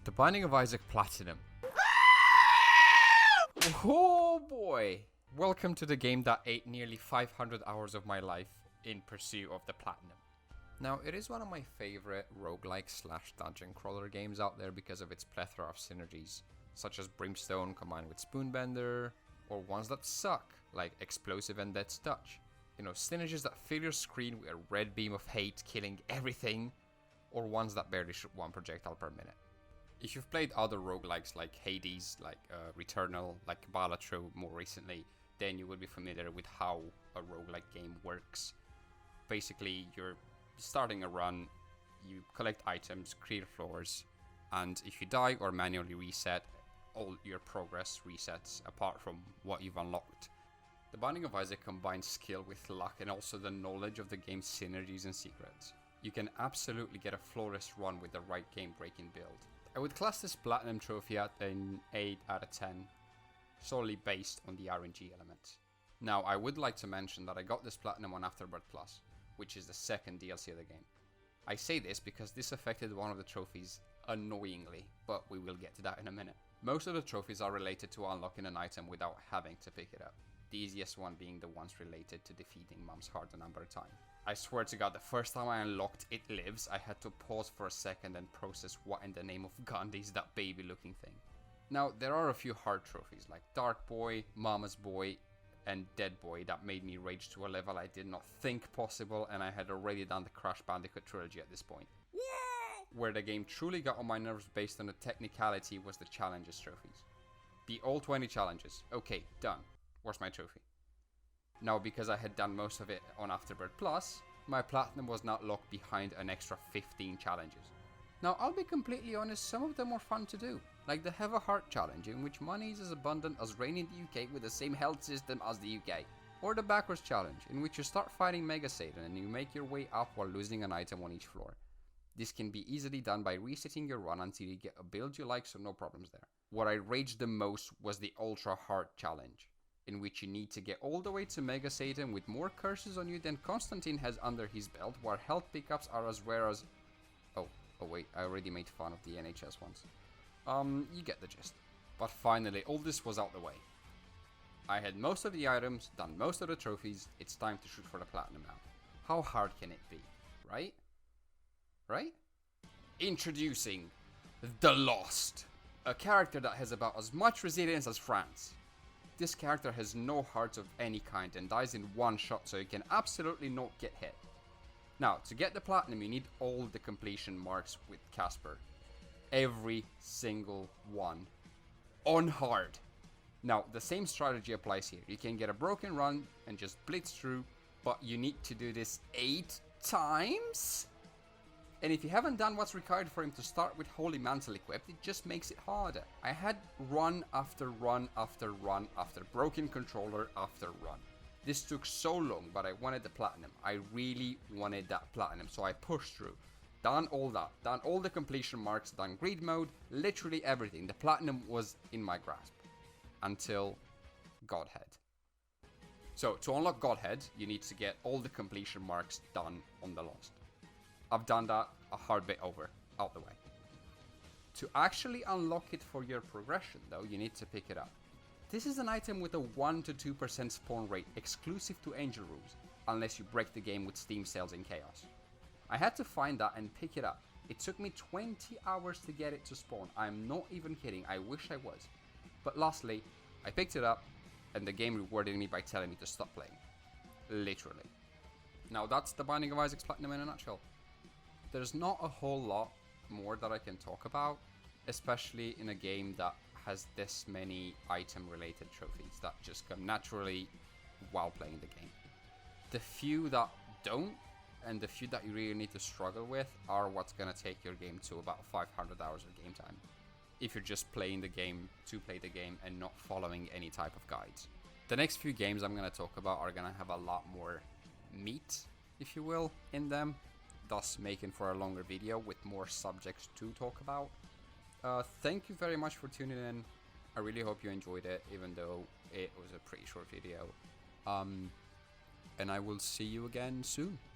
The Binding of Isaac Platinum. Oh boy! Welcome to the game that ate nearly 500 hours of my life in pursuit of the Platinum. Now, it is one of my favorite roguelike slash dungeon crawler games out there because of its plethora of synergies, such as Brimstone combined with Spoonbender, or ones that suck, like Explosive and Dead's Touch. You know, synergies that fill your screen with a red beam of hate killing everything, or ones that barely shoot one projectile per minute. If you've played other roguelikes like Hades, like Returnal, like Balatro more recently, then you will be familiar with how a roguelike game works. Basically, you're starting a run, you collect items, clear floors, and if you die or manually reset, all your progress resets apart from what you've unlocked. The Binding of Isaac combines skill with luck and also the knowledge of the game's synergies and secrets. You can absolutely get a flawless run with the right game-breaking build. I would class this Platinum trophy at an 8 out of 10, solely based on the RNG elements. Now, I would like to mention that I got this Platinum on Afterbirth Plus, which is the second DLC of the game. I say this because this affected one of the trophies annoyingly, but we will get to that in a minute. Most of the trophies are related to unlocking an item without having to pick it up, the easiest one being the ones related to defeating Mom's Heart a number of times. I swear to God, the first time I unlocked It Lives, I had to pause for a second and process what in the name of Gandhi is that baby looking thing. Now, there are a few hard trophies like Dark Boy, Mama's Boy, and Dead Boy that made me rage to a level I did not think possible, and I had already done the Crash Bandicoot trilogy at this point. Where the game truly got on my nerves based on the technicality was the challenges trophies. Beat all 20 challenges. Okay, done. Where's my trophy? Now, because I had done most of it on Afterbirth Plus, my Platinum was not locked behind an extra 15 challenges. Now, I'll be completely honest, some of them were fun to do, like the Have a Heart challenge, in which money is as abundant as rain in the UK with the same health system as the UK. Or the Backwards challenge, in which you start fighting Mega Satan and you make your way up while losing an item on each floor. This can be easily done by resetting your run until you get a build you like, so no problems there. What I raged the most was the Ultra Hard challenge, in which you need to get all the way to Mega Satan with more curses on you than Constantine has under his belt, where health pickups are as rare as... Oh wait, I already made fun of the NHS ones. You get the gist. But finally, all this was out the way. I had most of the items, done most of the trophies, it's time to shoot for the Platinum now. How hard can it be, right? Right? Introducing The Lost, a character that has about as much resilience as France. This character has no heart of any kind and dies in one shot, so you can absolutely not get hit. Now, to get the Platinum, you need all the completion marks with Casper. Every single one. On hard. Now, the same strategy applies here. You can get a broken run and just blitz through, but you need to do this 8 times? And if you haven't done what's required for him to start with Holy Mantle equipped, it just makes it harder. I had run after run after run after broken controller after run. This took so long, but I wanted the Platinum. I really wanted that Platinum, so I pushed through. Done all that, done all the completion marks, done greed mode, literally everything. The Platinum was in my grasp. Until Godhead. So, to unlock Godhead, you need to get all the completion marks done on The Lost. I've done that a hard bit over, out the way. To actually unlock it for your progression though, you need to pick it up. This is an item with a 1 to 2% spawn rate exclusive to Angel Rooms, unless you break the game with Steam sales in Chaos. I had to find that and pick it up. It took me 20 hours to get it to spawn, I'm not even kidding, I wish I was. But lastly, I picked it up and the game rewarded me by telling me to stop playing. Literally. Now that's the Binding of Isaac's Platinum in a nutshell. There's not a whole lot more that I can talk about, especially in a game that has this many item-related trophies that just come naturally while playing the game. The few that don't, and the few that you really need to struggle with, are what's gonna take your game to about 500 hours of game time, if you're just playing the game to play the game and not following any type of guides. The next few games I'm gonna talk about are gonna have a lot more meat, if you will, in them, thus making for a longer video with more subjects to talk about. Thank you very much for tuning in. I really hope you enjoyed it, even though it was a pretty short video. And I will see you again soon.